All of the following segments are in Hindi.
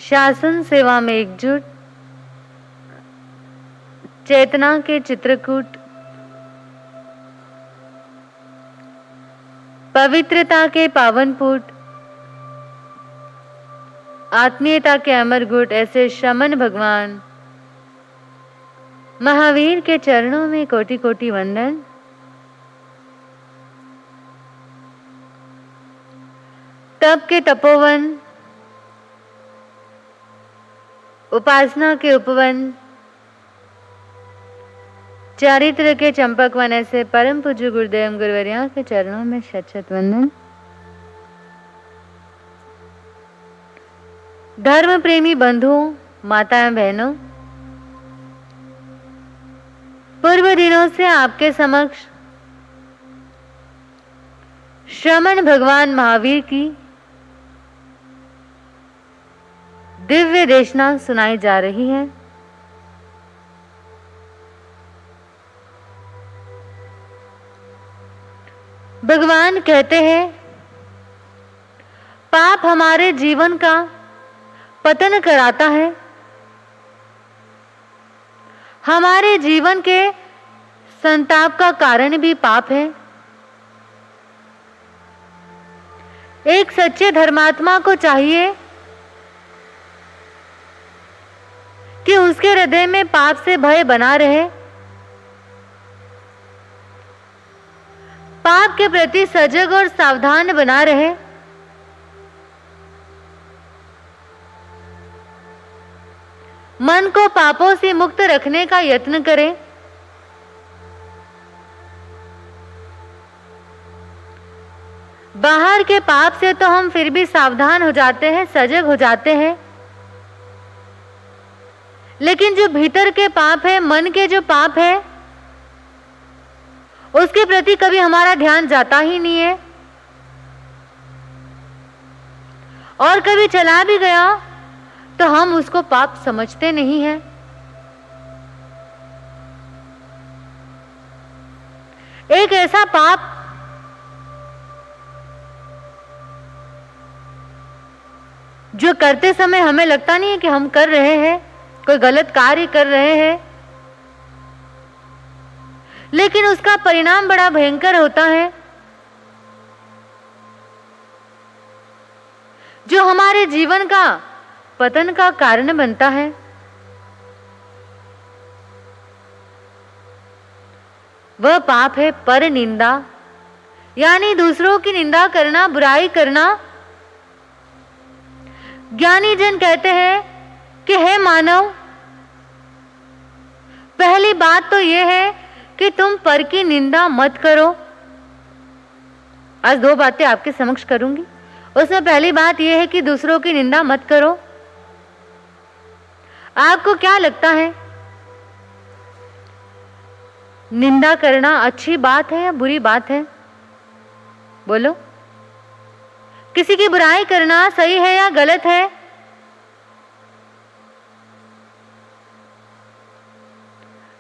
शासन सेवा में एकजुट, चेतना के चित्रकूट, पवित्रता के पावनपुट, आत्मीयता के अमरगुट, ऐसे शमन भगवान महावीर के चरणों में कोटि कोटि वंदन। तप के तपोवन, उपासना के उपवन, चारित्र के चंपक वन, ऐसे परम पूज्य गुरुदेव गुरुवर्या के चरणों में शत शत वंदन। धर्म प्रेमी बंधुओं, माताएं, बहनों, पूर्व दिनों से आपके समक्ष श्रमण भगवान महावीर की दिव्य देशना सुनाई जा रही है। भगवान कहते हैं, पाप हमारे जीवन का पतन कराता है, हमारे जीवन के संताप का कारण भी पाप है। एक सच्चे धर्मात्मा को चाहिए कि उसके हृदय में पाप से भय बना रहे, पाप के प्रति सजग और सावधान बना रहे। मन को पापों से मुक्त रखने का यत्न करें। बाहर के पाप से तो हम फिर भी सावधान हो जाते हैं, सजग हो जाते हैं, लेकिन जो भीतर के पाप है, मन के जो पाप है, उसके प्रति कभी हमारा ध्यान जाता ही नहीं है। और कभी चला भी गया तो हम उसको पाप समझते नहीं हैं। एक ऐसा पाप जो करते समय हमें लगता नहीं है कि हम कर रहे हैं, कोई गलत कार्य कर रहे हैं, लेकिन उसका परिणाम बड़ा भयंकर होता है, जो हमारे जीवन का पतन का कारण बनता है। वह पाप है पर निंदा, यानी दूसरों की निंदा करना, बुराई करना। ज्ञानी जन कहते हैं कि हे मानव, पहली बात तो यह है कि तुम पर की निंदा मत करो। आज दो बातें आपके समक्ष करूंगी। उसमें पहली बात यह है कि दूसरों की निंदा मत करो। आपको क्या लगता है, निंदा करना अच्छी बात है या बुरी बात है? बोलो, किसी की बुराई करना सही है या गलत है?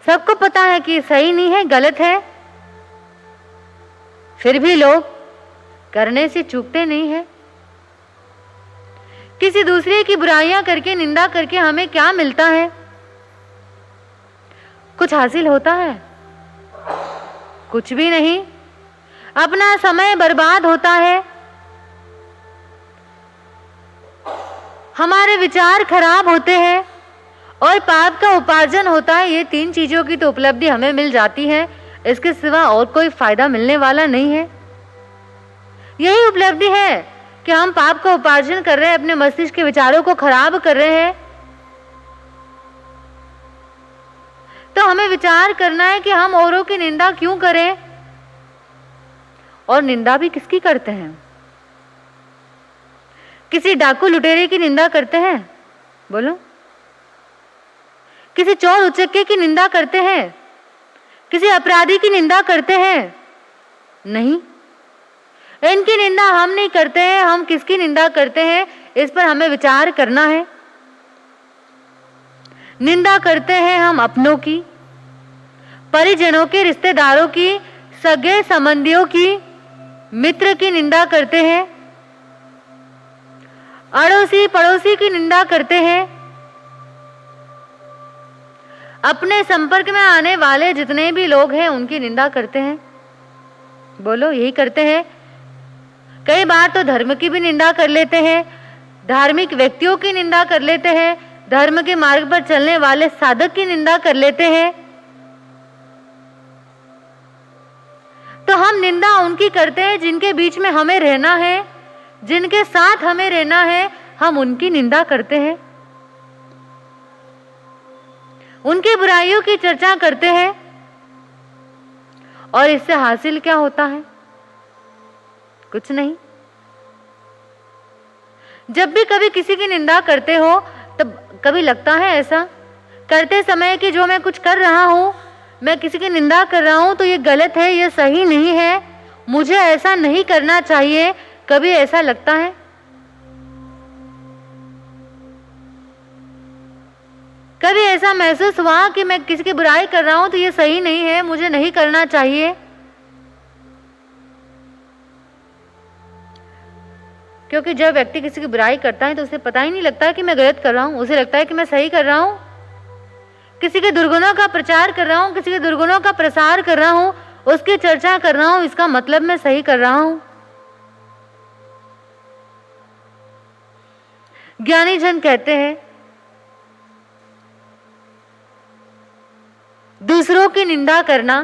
सबको पता है कि सही नहीं है, गलत है, फिर भी लोग करने से चूकते नहीं है। किसी दूसरे की बुराइयां करके, निंदा करके हमें क्या मिलता है? कुछ हासिल होता है? कुछ भी नहीं। अपना समय बर्बाद होता है, हमारे विचार खराब होते हैं और पाप का उपार्जन होता है। ये तीन चीजों की तो उपलब्धि हमें मिल जाती है, इसके सिवा और कोई फायदा मिलने वाला नहीं है। यही उपलब्धि है कि हम पाप का उपार्जन कर रहे हैं, अपने मस्तिष्क के विचारों को खराब कर रहे हैं। तो हमें विचार करना है कि हम औरों की निंदा क्यों करें, और निंदा भी किसकी करते हैं? किसी डाकू लुटेरे की निंदा करते हैं? बोलो। किसी चोर उचक्के की निंदा करते हैं? किसी अपराधी की निंदा करते हैं? नहीं, इनकी निंदा हम नहीं करते हैं। हम किसकी निंदा करते हैं, इस पर हमें विचार करना है। निंदा करते हैं हम अपनों की, परिजनों के, रिश्तेदारों की, सगे संबंधियों की, मित्र की निंदा करते हैं। अड़ोसी पड़ोसी की निंदा करते हैं, अपने संपर्क में आने वाले जितने भी लोग हैं उनकी निंदा करते हैं। बोलो, यही करते हैं। कई बार तो धर्म की भी निंदा कर लेते हैं, धार्मिक व्यक्तियों की निंदा कर लेते हैं, धर्म के मार्ग पर चलने वाले साधक की निंदा कर लेते हैं। तो हम निंदा उनकी करते हैं जिनके बीच में हमें रहना है, जिनके साथ हमें रहना है, हम उनकी निंदा करते हैं, उनकी बुराइयों की चर्चा करते हैं। और इससे हासिल क्या होता है? कुछ नहीं। जब भी कभी किसी की निंदा करते हो तब कभी लगता है ऐसा करते समय कि जो मैं कुछ कर रहा हूं, मैं किसी की निंदा कर रहा हूं तो ये गलत है, ये सही नहीं है, मुझे ऐसा नहीं करना चाहिए। कभी ऐसा लगता है? कभी ऐसा महसूस हुआ कि मैं किसी की बुराई कर रहा हूं तो ये सही नहीं है, मुझे नहीं करना चाहिए? क्योंकि जब व्यक्ति किसी की बुराई करता है तो उसे पता ही नहीं लगता कि मैं गलत कर रहा हूं, उसे लगता है कि मैं सही कर रहा हूं। किसी के दुर्गुणों का प्रचार कर रहा हूं, किसी के दुर्गुणों का प्रसार कर रहा हूं, उसकी चर्चा कर रहा हूं, इसका मतलब मैं सही कर रहा हूं। ज्ञानी जन कहते हैं दूसरों की निंदा करना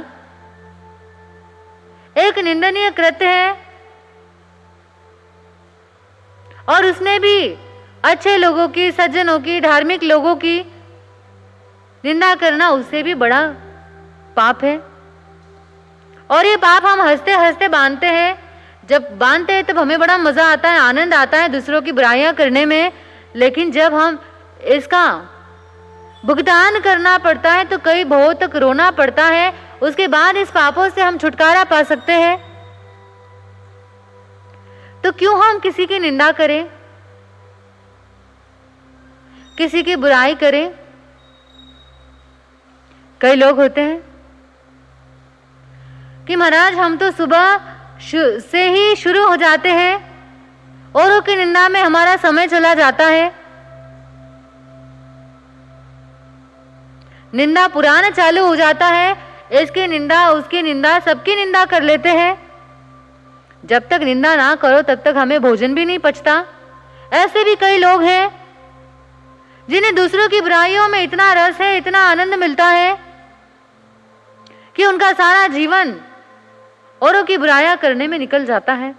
एक निंदनीय कृत्य है, और उसमें भी अच्छे लोगों की, सज्जनों की, धार्मिक लोगों की निंदा करना उससे भी बड़ा पाप है। और ये पाप हम हंसते हंसते बांधते हैं। जब बांधते हैं तब हमें बड़ा मजा आता है, आनंद आता है दूसरों की बुराइयां करने में, लेकिन जब हम इसका भुगतान करना पड़ता है तो कई बहुत तक रोना पड़ता है। उसके बाद इस पापों से हम छुटकारा पा सकते हैं। तो क्यों हम किसी की निंदा करें, किसी की बुराई करें? कई लोग होते हैं कि महाराज हम तो सुबह से ही शुरू हो जाते हैं, औरों की निंदा में हमारा समय चला जाता है, निंदा पुराना चालू हो जाता है, इसकी निंदा उसकी निंदा सबकी निंदा कर लेते हैं। जब तक निंदा ना करो तब तक हमें भोजन भी नहीं पचता। ऐसे भी कई लोग हैं जिन्हें दूसरों की बुराइयों में इतना रस है, इतना आनंद मिलता है कि उनका सारा जीवन औरों की बुराइयां करने में निकल जाता है।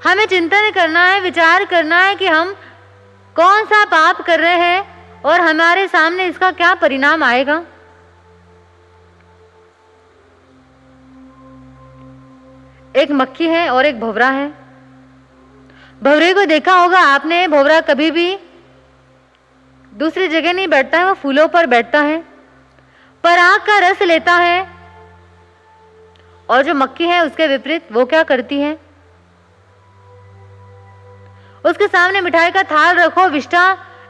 हमें चिंतन करना है, विचार करना है कि हम कौन सा पाप कर रहे हैं और हमारे सामने इसका क्या परिणाम आएगा। एक मक्खी है और एक भंवरा है। भंवरे को देखा होगा आपने, भंवरा कभी भी दूसरी जगह नहीं बैठता है, वो फूलों पर बैठता है, पराग का रस लेता है। और जो मक्खी है उसके विपरीत वो क्या करती है? उसके सामने मिठाई का थाल रखो, विष्ठा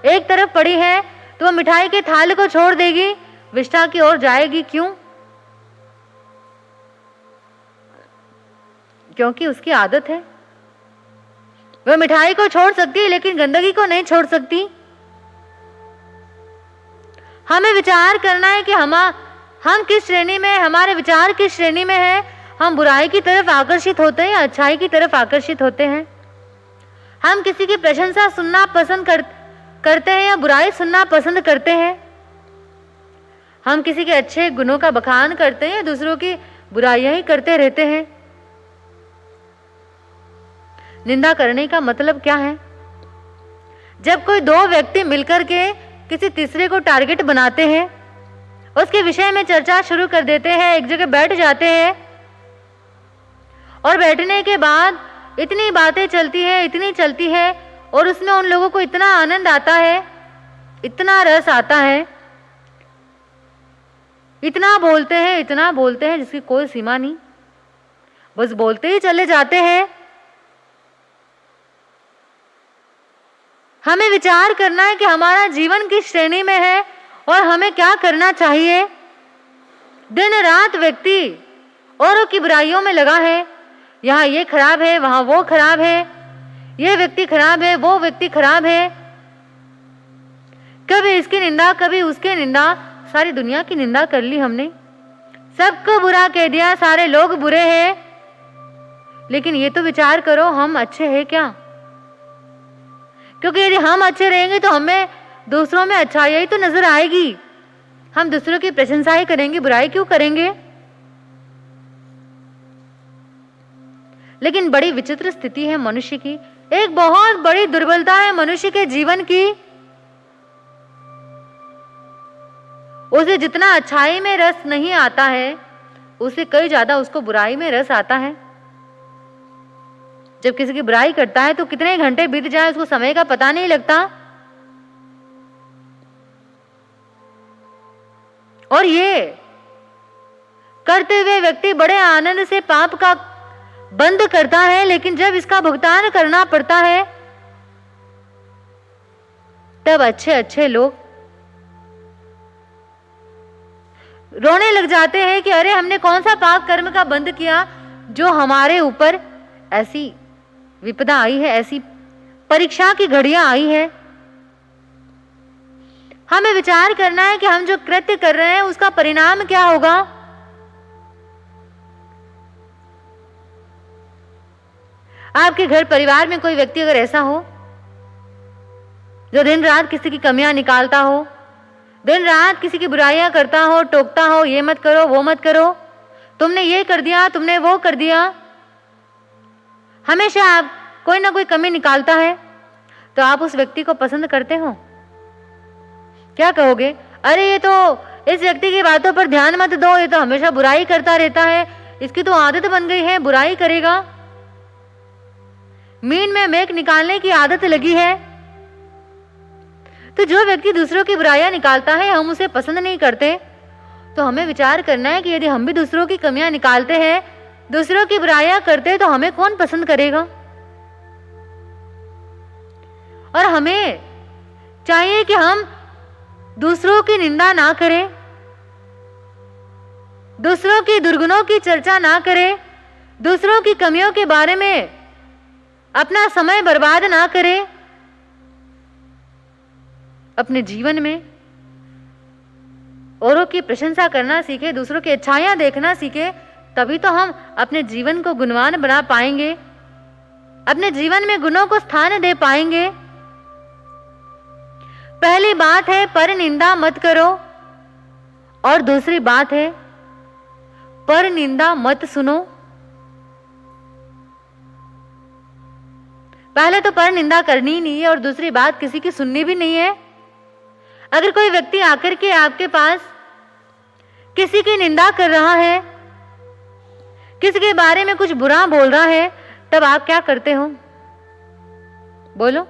एक तरफ पड़ी है तो वो मिठाई के थाल को छोड़ देगी, विष्ठा की ओर जाएगी। क्यों? क्योंकि उसकी आदत है। वह मिठाई को छोड़ सकती है लेकिन गंदगी को नहीं छोड़ सकती। हमें विचार करना है कि हम किस श्रेणी में, हमारे विचार किस श्रेणी में है। हम बुराई की तरफ आकर्षित होते हैं या अच्छाई की तरफ आकर्षित होते हैं? हम किसी की प्रशंसा सुनना पसंद करते हैं या बुराई सुनना पसंद करते हैं? हम किसी के अच्छे गुणों का बखान करते हैं या दूसरों की बुराइयां ही करते रहते हैं? निंदा करने का मतलब क्या है? जब कोई दो व्यक्ति मिलकर के किसी तीसरे को टारगेट बनाते हैं, उसके विषय में चर्चा शुरू कर देते हैं, एक जगह बैठ जाते हैं और बैठने के बाद इतनी बातें चलती है, इतनी चलती है और उसमें उन लोगों को इतना आनंद आता है, इतना रस आता है, इतना बोलते हैं जिसकी कोई सीमा नहीं, बस बोलते ही चले जाते हैं। हमें विचार करना है कि हमारा जीवन किस श्रेणी में है और हमें क्या करना चाहिए। दिन रात व्यक्ति औरों की बुराइयों में लगा है, यहाँ ये खराब है, वहां वो खराब है, ये व्यक्ति खराब है, वो व्यक्ति खराब है, कभी इसकी निंदा कभी उसकी निंदा, सारी दुनिया की निंदा कर ली हमने, सबको बुरा कह दिया, सारे लोग बुरे हैं। लेकिन ये तो विचार करो हम अच्छे हैं क्या? क्योंकि यदि हम अच्छे रहेंगे तो हमें दूसरों में अच्छाई तो नजर आएगी। हम दूसरों की प्रशंसा ही करेंगे, बुराई क्यों करेंगे? लेकिन बड़ी विचित्र स्थिति है मनुष्य की, एक बहुत बड़ी दुर्बलता है मनुष्य के जीवन की। उसे जितना अच्छाई में रस नहीं आता है, उसे कई ज्यादा उसको बुराई में रस आता है। जब किसी की बुराई करता है तो कितने घंटे बीत जाए उसको समय का पता नहीं लगता। और ये करते हुए व्यक्ति बड़े आनंद से पाप का बंद करता है, लेकिन जब इसका भुगतान करना पड़ता है तब अच्छे अच्छे लोग रोने लग जाते हैं कि अरे हमने कौन सा पाप कर्म का बंद किया जो हमारे ऊपर ऐसी विपदा आई है, ऐसी परीक्षा की घड़ियां आई है। हमें विचार करना है कि हम जो कृत्य कर रहे हैं उसका परिणाम क्या होगा। आपके घर परिवार में कोई व्यक्ति अगर ऐसा हो जो दिन रात किसी की कमियां निकालता हो, दिन रात किसी की बुराइयां करता हो, टोकता हो, ये मत करो, वो मत करो, तुमने ये कर दिया, तुमने वो कर दिया, हमेशा आप कोई ना कोई कमी निकालता है, तो आप उस व्यक्ति को पसंद करते हो? क्या कहोगे? अरे ये तो इस व्यक्ति की बातों पर ध्यान मत दो, ये तो हमेशा बुराई करता रहता है, इसकी तो आदत बन गई है, बुराई करेगा, मीन में मेक निकालने की आदत लगी है। तो जो व्यक्ति दूसरों की बुराइयां निकालता है हम उसे पसंद नहीं करते, तो हमें विचार करना है कि यदि हम भी दूसरों की कमियां निकालते हैं, दूसरों की बुराइयां करते हैं, तो हमें कौन पसंद करेगा? और हमें चाहिए कि हम दूसरों की निंदा ना करें, दूसरों की दुर्गुणों की चर्चा ना करें, दूसरों की कमियों के बारे में अपना समय बर्बाद ना करें। अपने जीवन में औरों की प्रशंसा करना सीखे, दूसरों की अच्छाइयां देखना सीखे, तभी तो हम अपने जीवन को गुणवान बना पाएंगे, अपने जीवन में गुणों को स्थान दे पाएंगे। पहली बात है पर निंदा मत करो, और दूसरी बात है पर निंदा मत सुनो। पहले तो पर निंदा करनी ही नहीं है, और दूसरी बात किसी की सुननी भी नहीं है। अगर कोई व्यक्ति आकर के आपके पास किसी की निंदा कर रहा है, किसी के बारे में कुछ बुरा बोल रहा है, तब आप क्या करते हो? बोलो।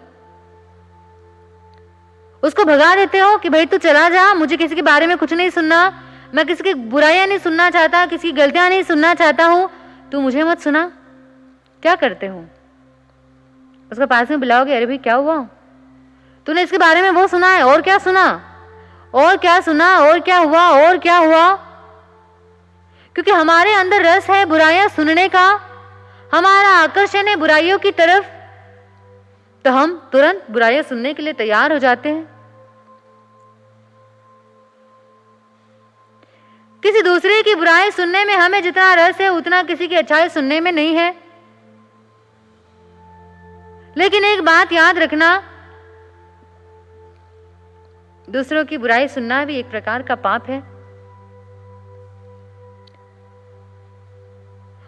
उसको भगा देते हो कि भाई तू चला जा, मुझे किसी के बारे में कुछ नहीं सुनना, मैं किसी की बुराइयां नहीं सुनना चाहता, किसी की गलतियां नहीं सुनना चाहता हूं, तू मुझे मत सुना। क्या करते हो? उसको पास में बुलाओगे, अरे भाई क्या हुआ, तूने इसके बारे में वो सुना है, और क्या सुना, और क्या सुना, और क्या हुआ, और क्या हुआ? क्योंकि हमारे अंदर रस है बुराइयां सुनने का, हमारा आकर्षण है बुराइयों की तरफ, तो हम तुरंत बुराइयां सुनने के लिए तैयार हो जाते हैं। किसी दूसरे की बुराई सुनने में हमें जितना रस है उतना किसी की अच्छाई सुनने में नहीं है। लेकिन एक बात याद रखना, दूसरों की बुराई सुनना भी एक प्रकार का पाप है।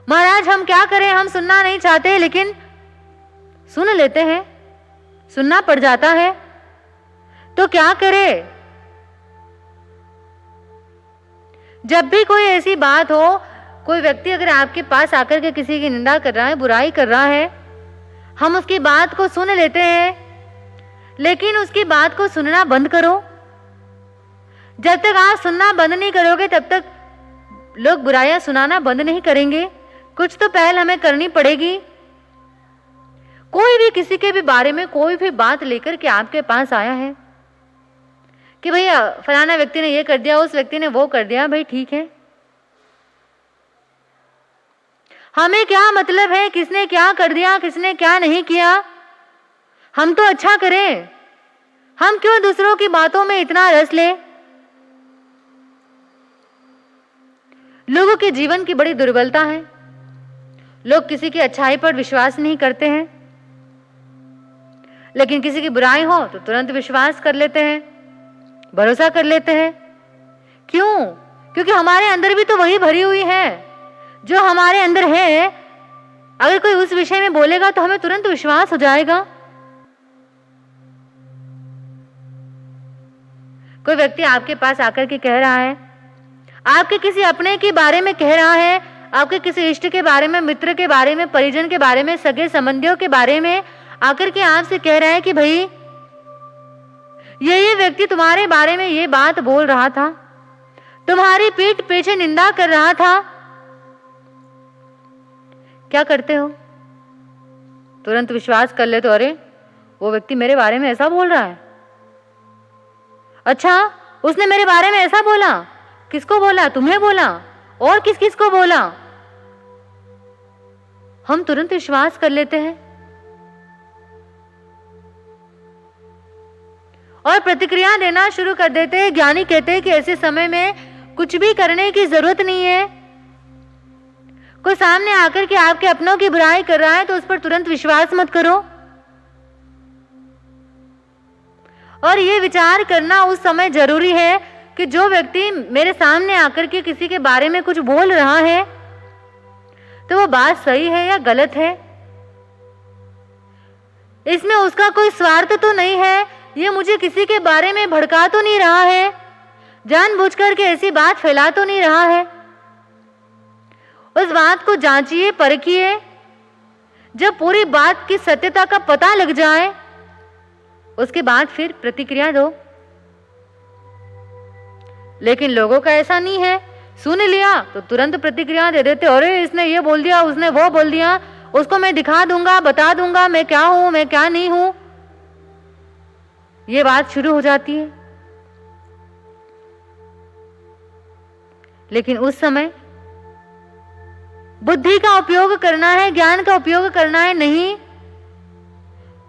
महाराज हम क्या करें, हम सुनना नहीं चाहते लेकिन सुन लेते हैं, सुनना पड़ जाता है, तो क्या करें? जब भी कोई ऐसी बात हो, कोई व्यक्ति अगर आपके पास आकर के किसी की निंदा कर रहा है, बुराई कर रहा है, हम उसकी बात को सुन लेते हैं, लेकिन उसकी बात को सुनना बंद करो। जब तक आप सुनना बंद नहीं करोगे तब तक लोग बुराइयां सुनाना बंद नहीं करेंगे। कुछ तो पहल हमें करनी पड़ेगी। कोई भी किसी के भी बारे में कोई भी बात लेकर के आपके पास आया है कि भैया फलाना व्यक्ति ने ये कर दिया, उस व्यक्ति ने वो कर दिया, भाई ठीक है, हमें क्या मतलब है किसने क्या कर दिया, किसने क्या नहीं किया। हम तो अच्छा करें, हम क्यों दूसरों की बातों में इतना रस ले। लोगों के जीवन की बड़ी दुर्बलता है, लोग किसी की अच्छाई पर विश्वास नहीं करते हैं, लेकिन किसी की बुराई हो तो तुरंत विश्वास कर लेते हैं, भरोसा कर लेते हैं। क्यों? क्योंकि हमारे अंदर भी तो वही भरी हुई है जो हमारे अंदर है। अगर कोई उस विषय में बोलेगा तो हमें तुरंत विश्वास हो जाएगा। कोई व्यक्ति आपके पास आकर के कह रहा है, आपके किसी अपने के बारे में कह रहा है, आपके किसी इष्ट के बारे में, मित्र के बारे में, परिजन के बारे में, सगे संबंधियों के बारे में आकर के आपसे कह रहा है कि भाई ये व्यक्ति तुम्हारे बारे में ये बात बोल रहा था, तुम्हारी पीठ पीछे निंदा कर रहा था। क्या करते हो? तुरंत विश्वास कर लेते हो, अरे वो व्यक्ति मेरे बारे में ऐसा बोल रहा है, अच्छा उसने मेरे बारे में ऐसा बोला। किसको बोला? तुम्हें बोला? और किस किस को बोला? हम तुरंत विश्वास कर लेते हैं और प्रतिक्रिया देना शुरू कर देते हैं। ज्ञानी कहते हैं कि ऐसे समय में कुछ भी करने की जरूरत नहीं है। कोई सामने आकर के आपके अपनों की बुराई कर रहा है तो उस पर तुरंत विश्वास मत करो। और ये विचार करना उस समय जरूरी है कि जो व्यक्ति मेरे सामने आकर के किसी के बारे में कुछ बोल रहा है तो वो बात सही है या गलत है, इसमें उसका कोई स्वार्थ तो नहीं है, ये मुझे किसी के बारे में भड़का तो नहीं रहा है, जानबूझकर के ऐसी बात फैला तो नहीं रहा है। उस बात को जांचिए, परखिए। जब पूरी बात की सत्यता का पता लग जाए उसके बाद फिर प्रतिक्रिया दो। लेकिन लोगों का ऐसा नहीं है, सुन लिया तो तुरंत प्रतिक्रिया दे देते, अरे इसने ये बोल दिया, उसने वो बोल दिया, उसको मैं दिखा दूंगा, बता दूंगा मैं क्या हूं, मैं क्या नहीं हूं। ये बात शुरू हो जाती है। लेकिन उस समय बुद्धि का उपयोग करना है, ज्ञान का उपयोग करना है। नहीं,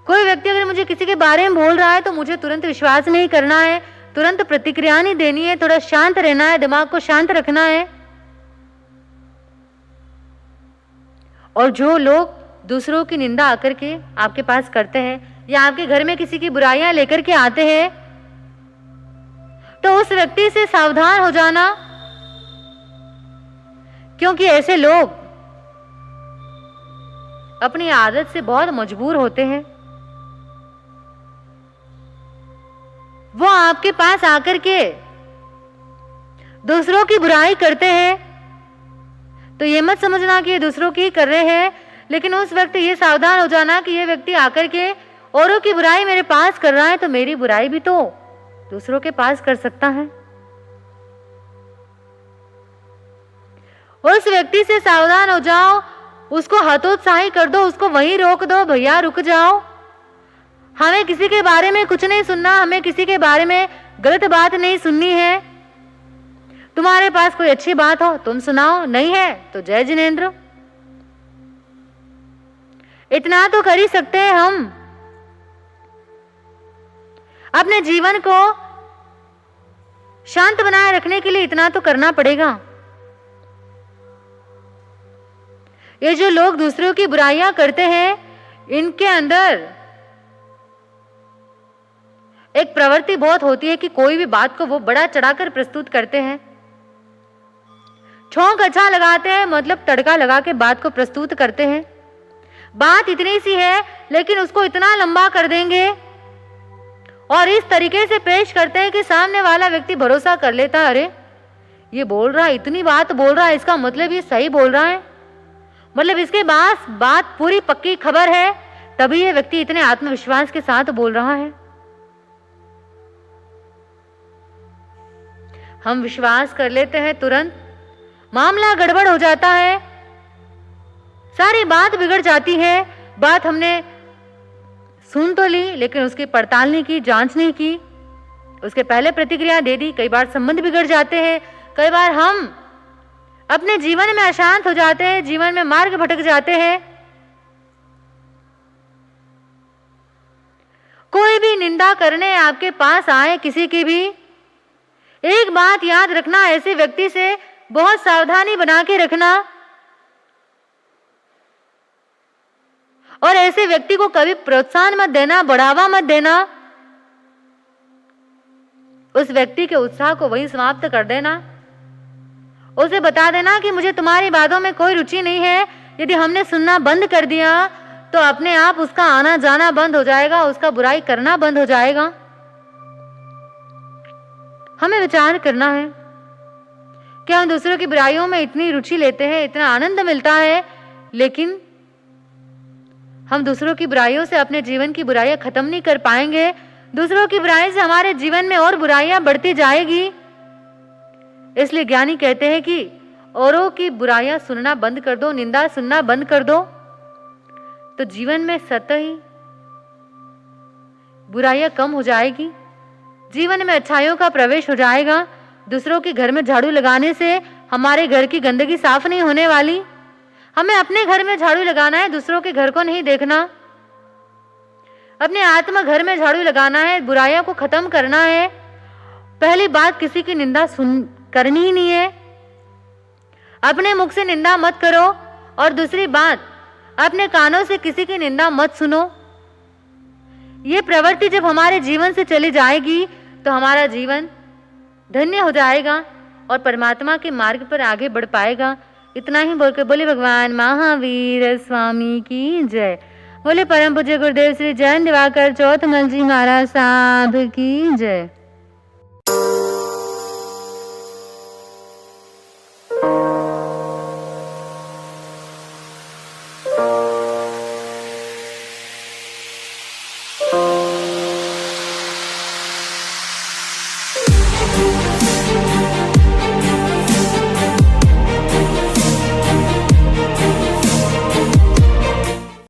कोई व्यक्ति अगर मुझे किसी के बारे में बोल रहा है तो मुझे तुरंत विश्वास नहीं करना है, तुरंत प्रतिक्रिया नहीं देनी है, थोड़ा शांत रहना है, दिमाग को शांत रखना है। और जो लोग दूसरों की निंदा आकर के आपके पास करते हैं या आपके घर में किसी की बुराइयां लेकर के आते हैं तो उस व्यक्ति से सावधान हो जाना, क्योंकि ऐसे लोग अपनी आदत से बहुत मजबूर होते हैं। वो आपके पास आकर के दूसरों की बुराई करते हैं तो ये मत समझना कि ये दूसरों की कर रहे हैं, लेकिन उस वक्त ये सावधान हो जाना कि ये व्यक्ति आकर के औरों की बुराई मेरे पास कर रहा है तो मेरी बुराई भी तो दूसरों के पास कर सकता है। उस व्यक्ति से सावधान हो जाओ, उसको हतोत्साही कर दो, उसको वहीं रोक दो, भैया रुक जाओ, हमें किसी के बारे में कुछ नहीं सुनना, हमें किसी के बारे में गलत बात नहीं सुननी है। तुम्हारे पास कोई अच्छी बात हो तुम सुनाओ, नहीं है तो जय जिनेंद्र। इतना तो कर ही सकते हैं हम। अपने जीवन को शांत बनाए रखने के लिए इतना तो करना पड़ेगा। ये जो लोग दूसरों की बुराइयां करते हैं, इनके अंदर एक प्रवृत्ति बहुत होती है कि कोई भी बात को वो बड़ा चढ़ाकर प्रस्तुत करते हैं, ठोंक अच्छा लगाते हैं, मतलब तड़का लगा के बात को प्रस्तुत करते हैं। बात इतनी सी है लेकिन उसको इतना लंबा कर देंगे और इस तरीके से पेश करते हैं कि सामने वाला व्यक्ति भरोसा कर लेता है, अरे ये बोल रहा है, इतनी बात बोल रहा है, इसका मतलब ये सही बोल रहा है, मतलब इसके पास बात पूरी पक्की खबर है, तभी ये व्यक्ति इतने आत्मविश्वास के साथ बोल रहा है। हम विश्वास कर लेते हैं, तुरंत मामला गड़बड़ हो जाता है, सारी बात बिगड़ जाती है। बात हमने सुन तो ली लेकिन उसकी पड़ताल नहीं की, जांच नहीं की, उसके पहले प्रतिक्रिया दे दी। कई बार संबंध बिगड़ जाते हैं, कई बार हम अपने जीवन में अशांत हो जाते हैं, जीवन में मार्ग भटक जाते हैं। कोई भी निंदा करने आपके पास आए किसी की भी, एक बात याद रखना, ऐसे व्यक्ति से बहुत सावधानी बना के रखना और ऐसे व्यक्ति को कभी प्रोत्साहन मत देना, बढ़ावा मत देना। उस व्यक्ति के उत्साह को वहीं समाप्त कर देना। उसे बता देना कि मुझे तुम्हारी बातों में कोई रुचि नहीं है। यदि हमने सुनना बंद कर दिया तो अपने आप उसका आना जाना बंद हो जाएगा, उसका बुराई करना बंद हो जाएगा। हमें विचार करना है कि हम दूसरों की बुराइयों में इतनी रुचि लेते हैं, इतना आनंद मिलता है, लेकिन हम दूसरों की बुराइयों से अपने जीवन की बुराइयां खत्म नहीं कर पाएंगे। दूसरों की बुराई से हमारे जीवन में और बुराइयां बढ़ती जाएगी। इसलिए ज्ञानी कहते हैं कि औरों की बुराइयां सुनना बंद कर दो, निंदा सुनना बंद कर दो, तो जीवन में स्वतः ही बुराइयां कम हो जाएगी, जीवन में अच्छाइयों का प्रवेश हो जाएगा। दूसरों के घर में झाड़ू लगाने से हमारे घर की गंदगी साफ नहीं होने वाली। हमें अपने घर में झाड़ू लगाना है, दूसरों के घर को नहीं देखना। अपने आत्मा घर में झाड़ू लगाना है, बुराइयों को खत्म करना है। पहली बात, किसी की निंदा करनी ही नहीं है, अपने मुख से निंदा मत करो। और दूसरी बात, अपने कानों से किसी की निंदा मत सुनो। ये प्रवृत्ति जब हमारे जीवन से चली जाएगी तो हमारा जीवन धन्य हो जाएगा और परमात्मा के मार्ग पर आगे बढ़ पाएगा। इतना ही बोलकर बोले भगवान महावीर स्वामी की जय। बोले परम पूज्य गुरुदेव श्री जयंत दिवाकर चौथमल जी महाराज साहब की जय।